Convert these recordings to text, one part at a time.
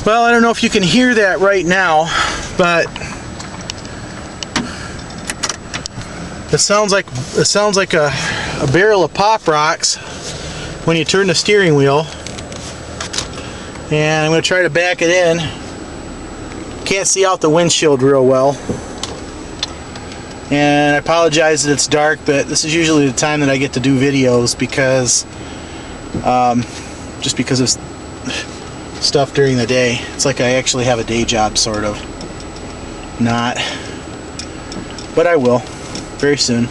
Well, I don't know if you can hear that right now, but it sounds like a barrel of pop rocks when you turn the steering wheel. And I'm going to try to back it in. Can't see out the windshield real well. And I apologize that it's dark, but this is usually the time that I get to do videos because just because of stuff during the day. It's like I actually have a day job, sort of. Not. But I will. Very soon.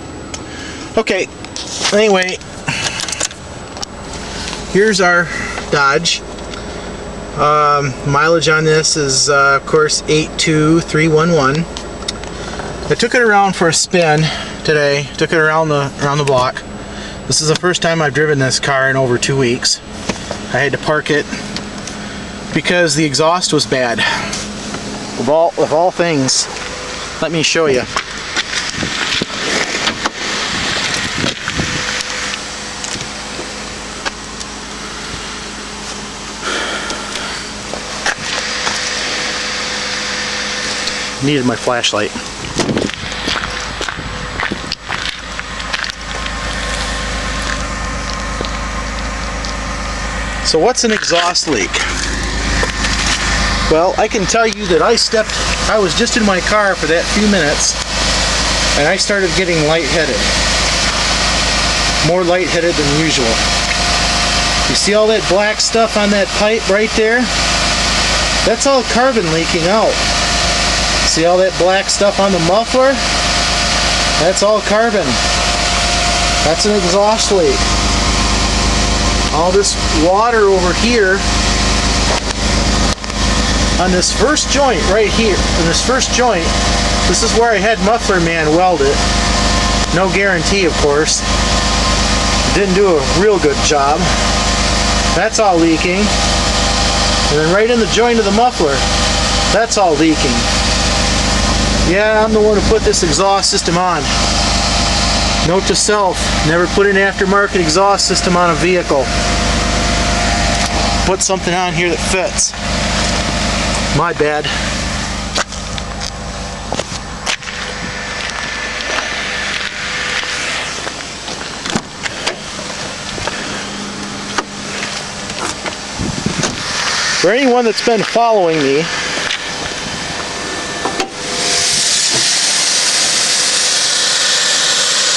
Okay. Anyway. Here's our Dodge. Mileage on this is, of course, 82311. I took it around for a spin today. Took it around the block. This is the first time I've driven this car in over 2 weeks. I had to park it because the exhaust was bad. Of all things, let me show you. Needed my flashlight. So what's an exhaust leak? Well, I can tell you that I was just in my car for that few minutes and I started getting lightheaded. More lightheaded than usual. You see all that black stuff on that pipe right there? That's all carbon leaking out. See all that black stuff on the muffler? That's all carbon. That's an exhaust leak. All this water over here on this first joint right here, in this first joint, this is where I had Muffler Man weld it. No guarantee, of course. Didn't do a real good job. That's all leaking. And then right in the joint of the muffler, that's all leaking. Yeah, I'm the one who put this exhaust system on. Note to self, never put an aftermarket exhaust system on a vehicle. Put something on here that fits. My bad. For anyone that's been following me,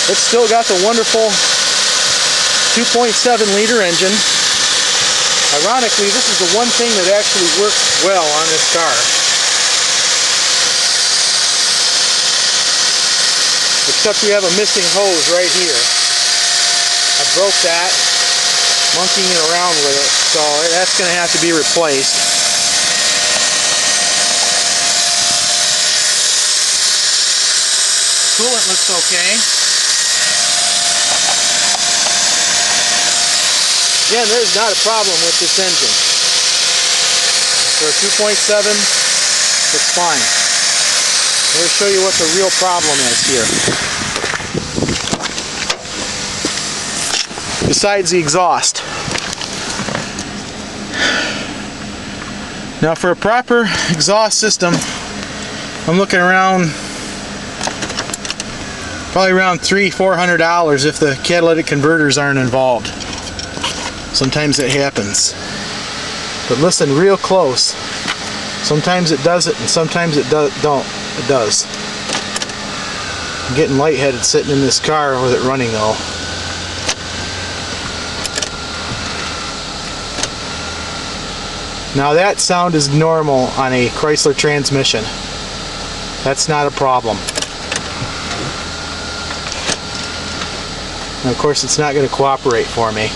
it's still got the wonderful 2.7 liter engine. Ironically, this is the one thing that actually works well on this car. Except we have a missing hose right here. I broke that, monkeying around with it, so that's going to have to be replaced. Coolant looks okay. Again, there's not a problem with this engine. For a 2.7, it's fine. Let me show you what the real problem is here. Besides the exhaust. Now for a proper exhaust system, I'm looking around probably around $300–400 if the catalytic converters aren't involved. Sometimes it happens. But listen real close. Sometimes it does it and sometimes it don't. It does. I'm getting lightheaded sitting in this car with it running though. Now that sound is normal on a Chrysler transmission. That's not a problem. And of course it's not going to cooperate for me.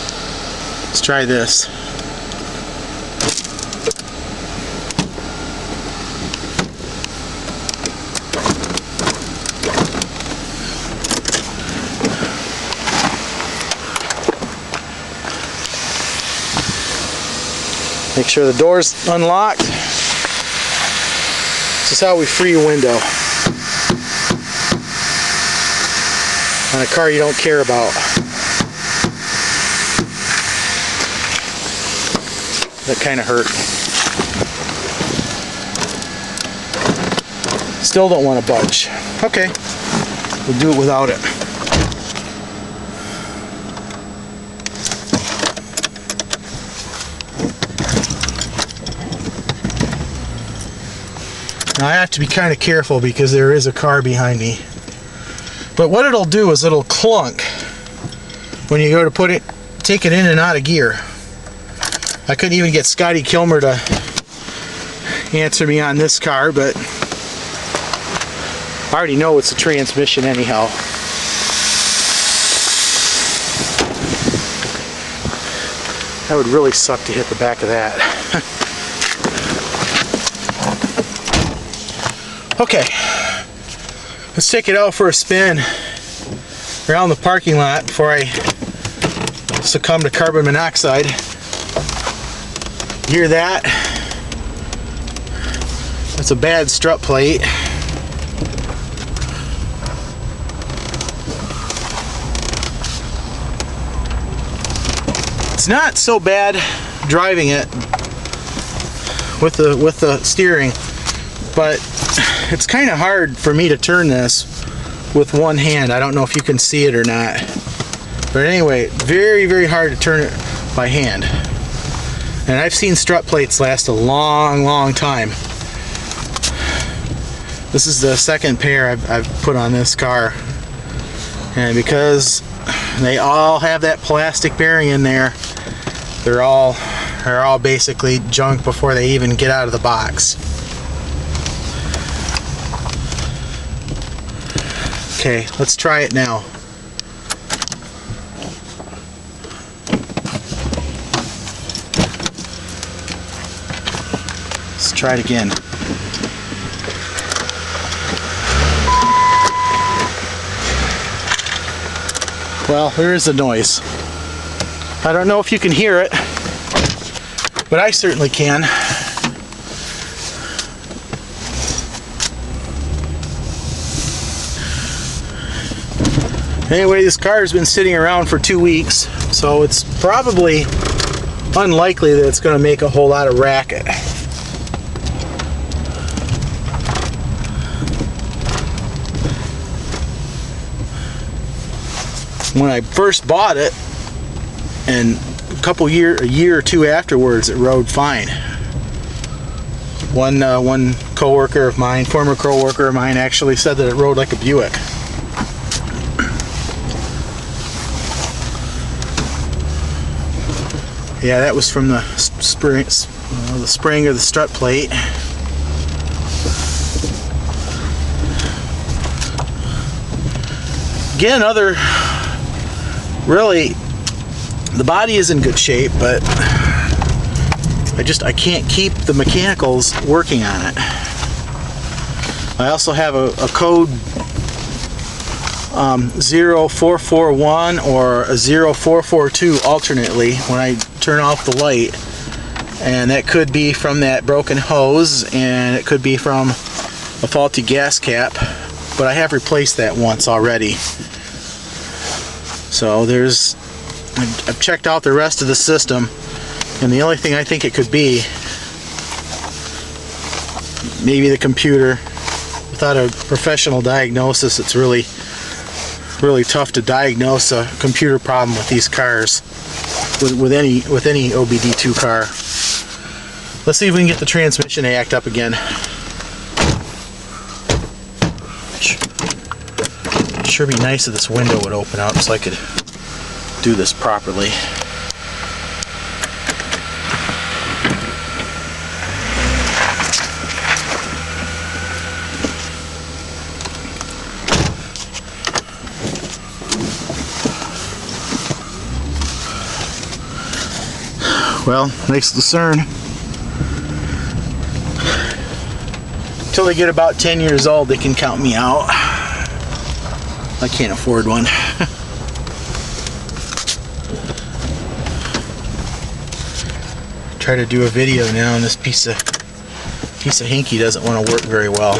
Let's try this. Make sure the door's unlocked. This is how we free a window on a car you don't care about. That kind of hurt. Still don't want to budge. Okay, we'll do it without it. Now I have to be kind of careful because there is a car behind me. But what it'll do is it'll clunk when you go to take it in and out of gear. I couldn't even get Scotty Kilmer to answer me on this car, but I already know it's a transmission anyhow. That would really suck to hit the back of that. Okay, let's take it out for a spin around the parking lot before I succumb to carbon monoxide. Hear that? That's a bad strut plate. It's not so bad driving it with the steering, but it's kind of hard for me to turn this with one hand. I don't know if you can see it or not. But anyway, very, very hard to turn it by hand. And I've seen strut plates last a long, long time. This is the second pair I've put on this car. And because they all have that plastic bearing in there, they're all basically junk before they even get out of the box. Okay, let's try it now. Let's try it again. Well, there is a noise. I don't know if you can hear it, but I certainly can. Anyway, this car has been sitting around for 2 weeks, so it's probably unlikely that it's going to make a whole lot of racket. When I first bought it, and a year or two afterwards, it rode fine. One coworker of mine, former coworker of mine, actually said that it rode like a Buick. Yeah, that was from the spring or the strut plate. Again, really, the body is in good shape, but I can't keep the mechanicals working on it. I also have a code 0441 or a 0442 alternately when I turn off the light, and that could be from that broken hose, and it could be from a faulty gas cap, but I have replaced that once already. So I've checked out the rest of the system, and the only thing I think it could be, maybe the computer. Without a professional diagnosis, it's really tough to diagnose a computer problem with these cars, with any OBD2 car. Let's see if we can get the transmission to act up again. Sure be nice if this window would open up so I could do this properly. Well, nice Lucerne. Until they get about 10 years old, they can count me out. I can't afford one. Try to do a video now, and this piece of hinky doesn't want to work very well.